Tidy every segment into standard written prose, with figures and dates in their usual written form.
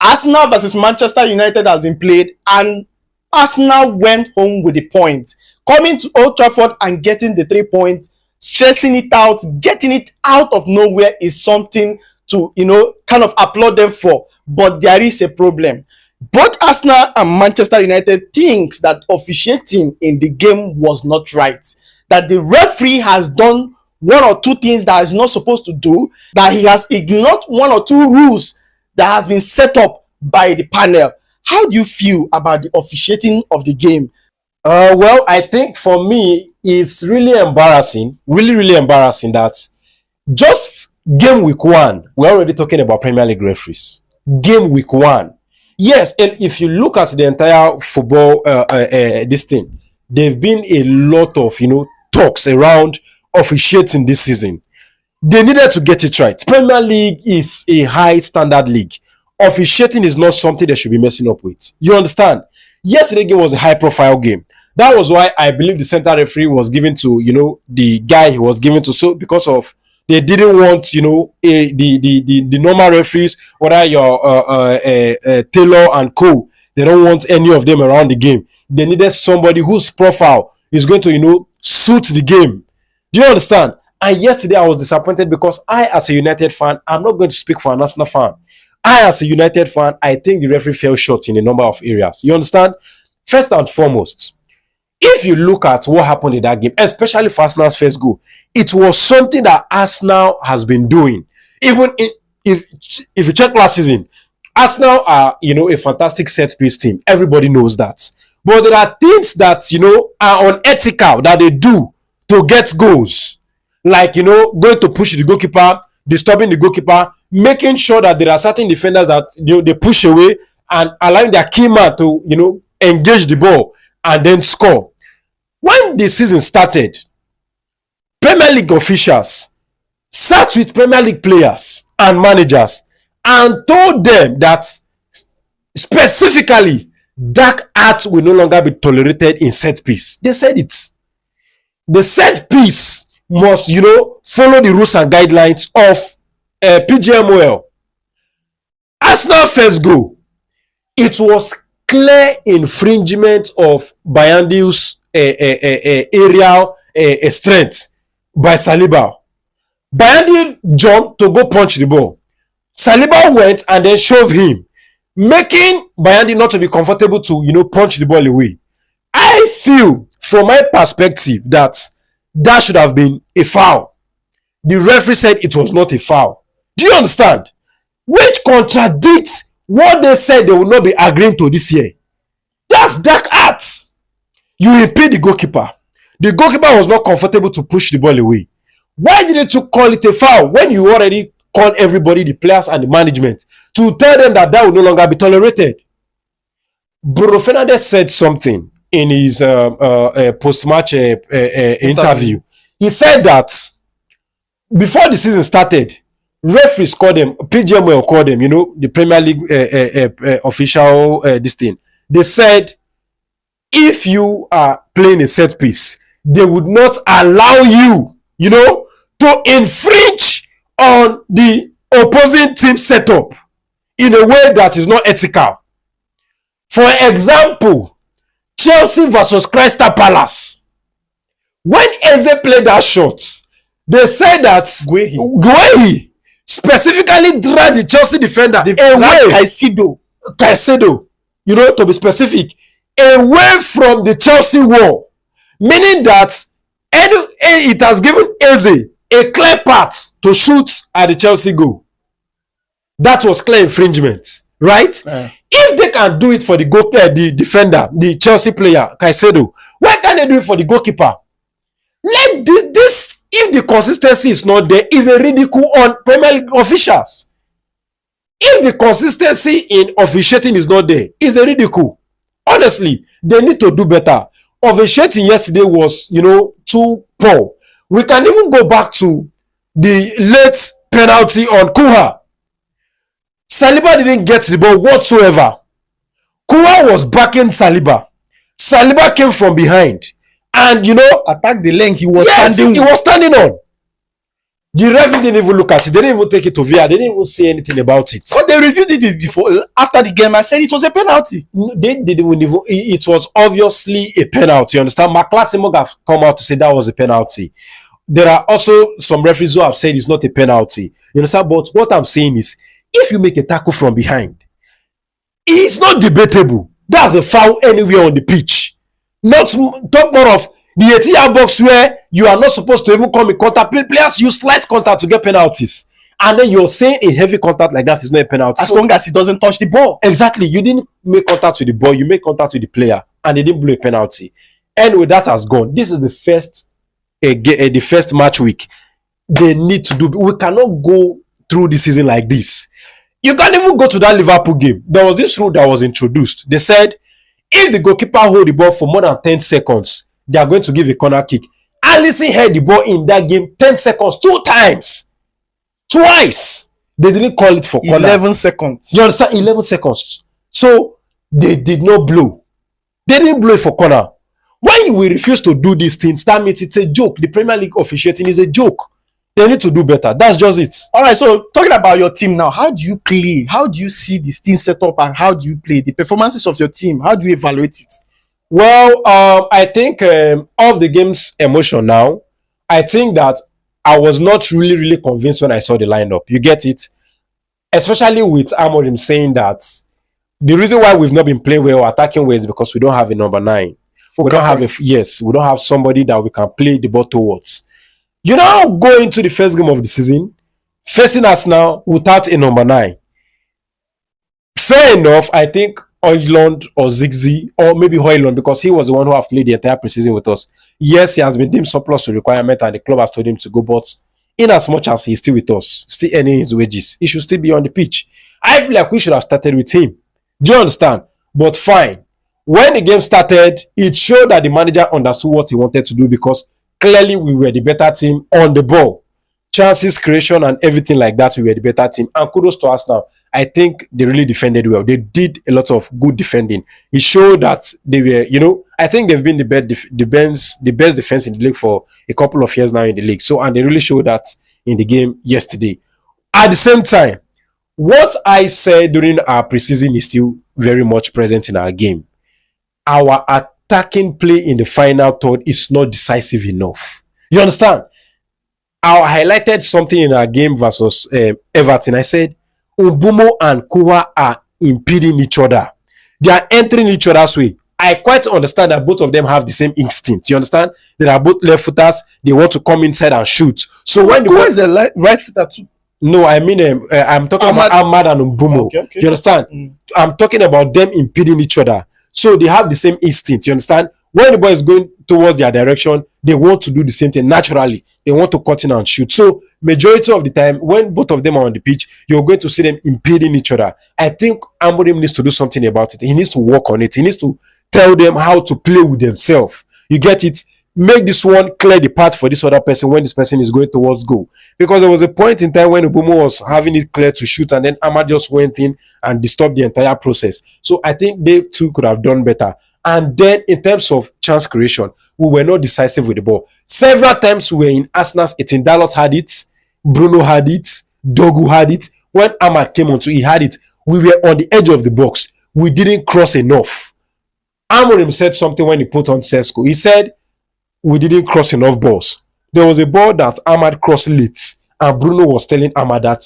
Arsenal versus Manchester United has been played, and Arsenal went home with the point. Coming to Old Trafford and getting the 3 points, stressing it out, getting it out of nowhere is something to, kind of applaud them for. But there is a problem. Both Arsenal and Manchester United thinks that officiating in the game was not right. That the referee has done one or two things that he's not supposed to do, that he has ignored one or two rules that has been set up by the panel. How do you feel about the officiating of the game? Well, I think for me, it's really embarrassing, really embarrassing that just game week 1, we're already talking about Premier League referees. Game week 1. Yes, and if you look at the entire football, this thing, there've been a lot of, talks around officiating this season. They needed to get it right. Premier League is a high standard league. Officiating is not something they should be messing up with. You understand? Yesterday game was a high profile game. That was why I believe the center referee was given to, the guy he was given to. So because of they didn't want, the normal referees, whether your Taylor and Co. They don't want any of them around the game. They needed somebody whose profile is going to, suit the game. Do you understand? And yesterday I was disappointed because I, as a United fan, I'm not going to speak for an Arsenal fan. I, as a United fan, I think the referee fell short in a number of areas. You understand? First and foremost, if you look at what happened in that game, especially for Arsenal's first goal, it was something that Arsenal has been doing. Even if you check last season, Arsenal are, a fantastic set-piece team. Everybody knows that. But there are things that, are unethical that they do to get goals. Like, going to push the goalkeeper, disturbing the goalkeeper, making sure that there are certain defenders that they push away and allowing their key man to, engage the ball and then score. When the season started, Premier League officials sat with Premier League players and managers and told them that specifically dark arts will no longer be tolerated in set piece. They said it. The set piece must, follow the rules and guidelines of PGMOL. Arsenal first goal. It was clear infringement of Bayındır's aerial strength by Saliba. Bayındır jumped to go punch the ball. Saliba went and then shoved him, making Bayındır not to be comfortable to, punch the ball away. I feel, from my perspective, that should have been a foul. The referee said it was not a foul. Do you understand? Which contradicts what they said they will not be agreeing to this year. That's dark arts. You impede the goalkeeper. The goalkeeper was not comfortable to push the ball away. Why didn't you call it a foul when you already called everybody, the players and the management, to tell them that will no longer be tolerated? Bruno Fernandes said something in his post-match interview. He said that before the season started, referees called them, PGMOL called them, the Premier League official, this thing. They said, if you are playing a set piece, they would not allow you, to infringe on the opposing team setup in a way that is not ethical. For example, Chelsea versus Crystal Palace. When Eze played that shot, they said that Guehi specifically dragged the Chelsea defender away. Caicedo, to be specific, away from the Chelsea wall. Meaning that it has given Eze a clear path to shoot at the Chelsea goal. That was clear infringement, right? If they can do it for the the defender, the Chelsea player, Caicedo, why can't they do it for the goalkeeper? Let this if the consistency is not there, is a ridicule on Premier League officials. If the consistency in officiating is not there, is a ridicule. Honestly, they need to do better. Officiating yesterday was, too poor. We can even go back to the late penalty on Cunha. Saliba didn't get the ball whatsoever. Cunha was backing Saliba. Saliba came from behind and, attacked the lane he was standing on. The ref didn't even look at it. They didn't even take it to VR. They didn't even say anything about it. But they reviewed it before, after the game, and said it was a penalty. They didn't even. It was obviously a penalty. You understand? McClatchy have come out to say that was a penalty. There are also some referees who have said it's not a penalty. You understand? But what I'm saying is, if you make a tackle from behind, it's not debatable. That's a foul anywhere on the pitch. Not talk more of the 18-yard box where you are not supposed to even come in contact. Players use slight contact to get penalties. And then you're saying a heavy contact like that is not a penalty. As long as it doesn't touch the ball. Exactly. You didn't make contact with the ball. You made contact with the player. And they didn't blow a penalty. Anyway, that has gone. This is the first match week. They need to do. We cannot go through the season like this. You can't even go to that Liverpool game. There was this rule that was introduced. They said, if the goalkeeper hold the ball for more than 10 seconds, they are going to give a corner kick. Alisson held the ball in that game 10 seconds, 2 times. Twice. They didn't call it for corner. 11 seconds. You understand? 11 seconds. So, they did not blow. They didn't blow it for corner. When we refuse to do these things, that means it's a joke. The Premier League officiating is a joke. They need to do better. That's just it. All right, so talking about your team now, how do you play? How do you see this team set up and how do you play? The performances of your team, how do you evaluate it? Well, I think of the game's emotion now, I think that I was not really convinced when I saw the lineup. You get it? Especially with Amorim saying that the reason why we've not been playing well, attacking well, is because we don't have a number 9. We don't have somebody that we can play the ball towards. You now go into the first game of the season, facing us now without a number 9. Fair enough, I think Højlund or Ziggy, or maybe Højlund, because he was the one who have played the entire preseason with us. Yes, he has been deemed surplus to requirement and the club has told him to go, but in as much as he's still with us, still earning his wages, he should still be on the pitch. I feel like we should have started with him. Do you understand? But fine. When the game started, it showed that the manager understood what he wanted to do because clearly we were the better team on the ball. Chances, creation, and everything like that, we were the better team. And kudos to us now. I think they really defended well. They did a lot of good defending. It showed that they were, I think they've been the best defense in the league for a couple of years now in the league. So, and they really showed that in the game yesterday. At the same time, what I said during our preseason is still very much present in our game. Our attacking play in the final third is not decisive enough. You understand? I highlighted something in our game versus Everton. I said, Mbeumo and Cunha are impeding each other. They are entering each other's way. I quite understand that both of them have the same instinct. You understand? They are both left footers. They want to come inside and shoot. So when Cunha is a right footer too. No, I mean, I'm talking about Ahmad and Mbeumo. Okay. You understand? I'm talking about them impeding each other. So they have the same instinct. You understand? When the ball is going towards their direction, they want to do the same thing naturally. They want to cut in and shoot. So majority of the time, when both of them are on the pitch, you're going to see them impeding each other. I think Amorim needs to do something about it. He needs to work on it. He needs to tell them how to play with themselves. You get it? Make this one clear the path for this other person when this person is going towards goal. Because there was a point in time when Mbeumo was having it clear to shoot and then Ahmad just went in and disturbed the entire process. So I think they too could have done better. And then in terms of chance creation, we were not decisive with the ball. Several times we were in Arsenal's 18. Dalot had it, Bruno had it, Dogu had it. When Ahmad came on, he had it. We were on the edge of the box. We didn't cross enough. Amorim said something when he put on Sesko. He said, we didn't cross enough balls. There was a ball that Ahmad crossed late, and Bruno was telling Ahmad that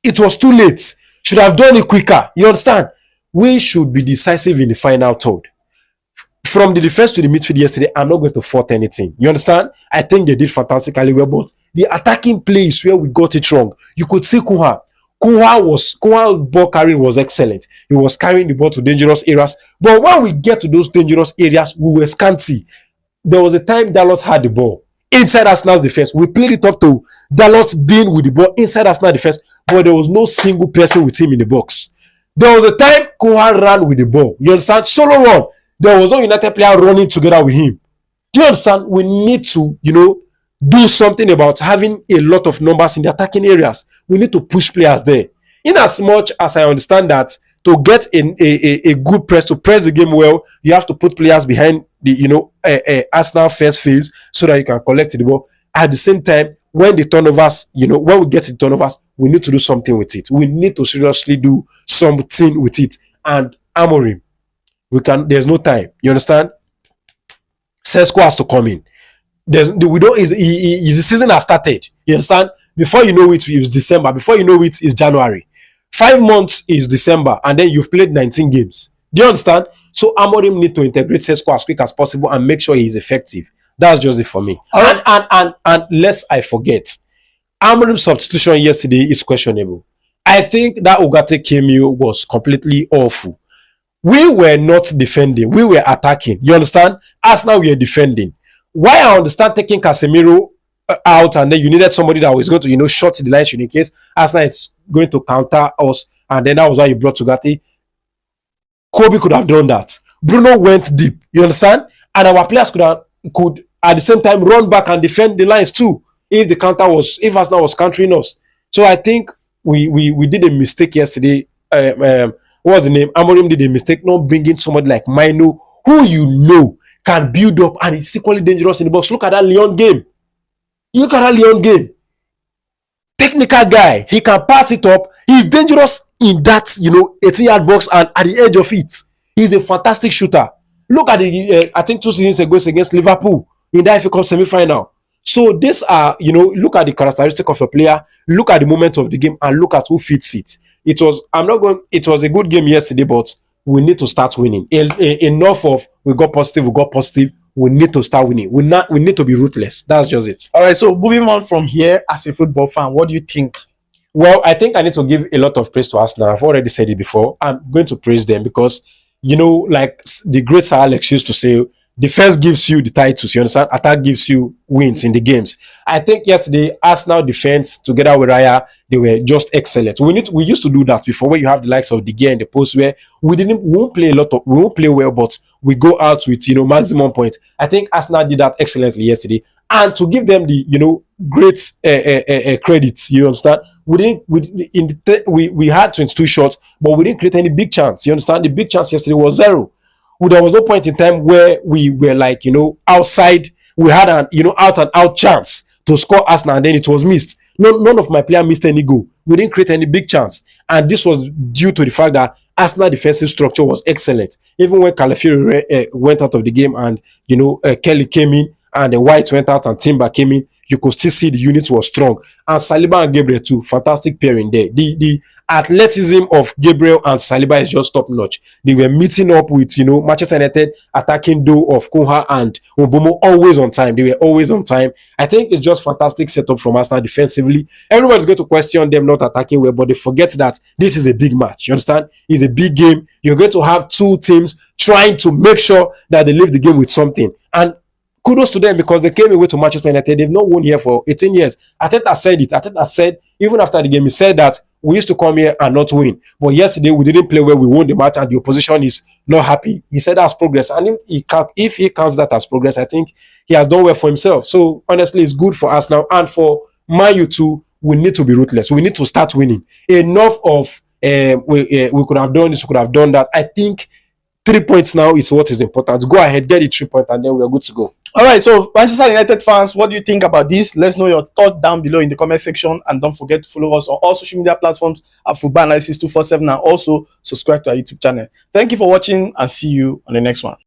it was too late. Should have done it quicker. You understand? We should be decisive in the final third. From the defense to the midfield yesterday, I'm not going to fault anything. You understand? I think they did fantastically well, but the attacking play is where we got it wrong. You could see Cunha. Cunha's ball carrying was excellent. He was carrying the ball to dangerous areas. But when we get to those dangerous areas, we were scanty. There was a time Dalot had the ball inside Arsenal's defense. We played it up to Dalot being with the ball inside Arsenal's defense, but there was no single person with him in the box. There was a time Cunha ran with the ball. You understand? Solo run. There was no United player running together with him. Do you understand? We need to, do something about having a lot of numbers in the attacking areas. We need to push players there. In as much as I understand that to get a good press, to press the game well, you have to put players behind the, Arsenal first phase so that you can collect the ball. At the same time, when the turnovers, when we get the turnovers, we need to do something with it. We need to seriously do something with it. And Amorim, there's no time. You understand? Sesko has to come in. We don't. The season has started. You understand? Before you know it, it's December. Before you know it, it's January. 5 months is December, and then you've played 19 games. Do you understand? So Amorim need to integrate Sesko as quick as possible and make sure he's effective. That's just it for me. And lest I forget, Amorim's substitution yesterday is questionable. I think that Ugarte cameo was completely awful. We were not defending. We were attacking. You understand? As now we are defending. Why I understand taking Casemiro out and then you needed somebody that was going to, short the line in case Arsenal is going to counter us, and then that was why you brought Ugarte. Kobe could have done that. Bruno went deep. You understand? And our players could at the same time run back and defend the lines too. If Arsenal was countering us. So I think we did a mistake yesterday. What was the name? Amorim did a mistake not bringing somebody like Maino, who can build up and is equally dangerous in the box. Look at that Lyon game. Technical guy. He can pass it up. He's dangerous in that 18-yard box and at the edge of it. He's a fantastic shooter. Look at I think 2 seasons ago against Liverpool in that FA Cup semi-final. So these are, look at the characteristic of a player, look at the moment of the game, and look at who fits it. It was a good game yesterday, but we need to start winning. Enough of we got positive. We need to start winning. We need to be ruthless. That's just it. All right. So moving on from here, as a football fan, what do you think? Well, I think I need to give a lot of praise to Arsenal. I've already said it before. I'm going to praise them because, like the great Sir Alex used to say, defense gives you the titles, you understand? Attack gives you wins in the games. I think yesterday, Arsenal defense, together with Raya, they were just excellent. We used to do that before, where you have the likes of De Gea and the post, where we won't play well, but we go out with, maximum points. I think Arsenal did that excellently yesterday. And to give them the, great credit, you understand? We had 22 shots, but we didn't create any big chance. You understand? The big chance yesterday was 0. There was no point in time where we were like, outside. We had an, out and out chance to score Arsenal, and then it was missed. None of my players missed any goal. We didn't create any big chance. And this was due to the fact that Arsenal defensive structure was excellent. Even when Calafiori went out of the game and, Kelly came in and the White went out and Timber came in, you could still see the unit was strong. And Saliba and Gabriel too, fantastic pairing there. The athleticism of Gabriel and Saliba is just top notch. They were meeting up with, Manchester United attacking duo of Cunha and Mbomo, always on time. They were always on time. I think it's just fantastic setup from Arsenal defensively. Everybody's going to question them not attacking well, but they forget that this is a big match. You understand? It's a big game. You're going to have two teams trying to make sure that they leave the game with something. And kudos to them because they came away to Manchester United. They've not won here for 18 years. Arteta said it. Arteta said, even after the game, he said that we used to come here and not win. But yesterday, we didn't play well. We won the match and the opposition is not happy. He said that's progress. And if he counts that as progress, I think he has done well for himself. So, honestly, it's good for us now. And for Man U too, we need to be ruthless. We need to start winning. Enough of we could have done this, we could have done that. I think 3 points now is what is important. Go ahead, get the 3 points, and then we are good to go. All right, so Manchester United fans, what do you think about this? Let's know your thought down below in the comment section, and don't forget to follow us on all social media platforms at Football Analysis 247, and also subscribe to our YouTube channel. Thank you for watching, and see you on the next one.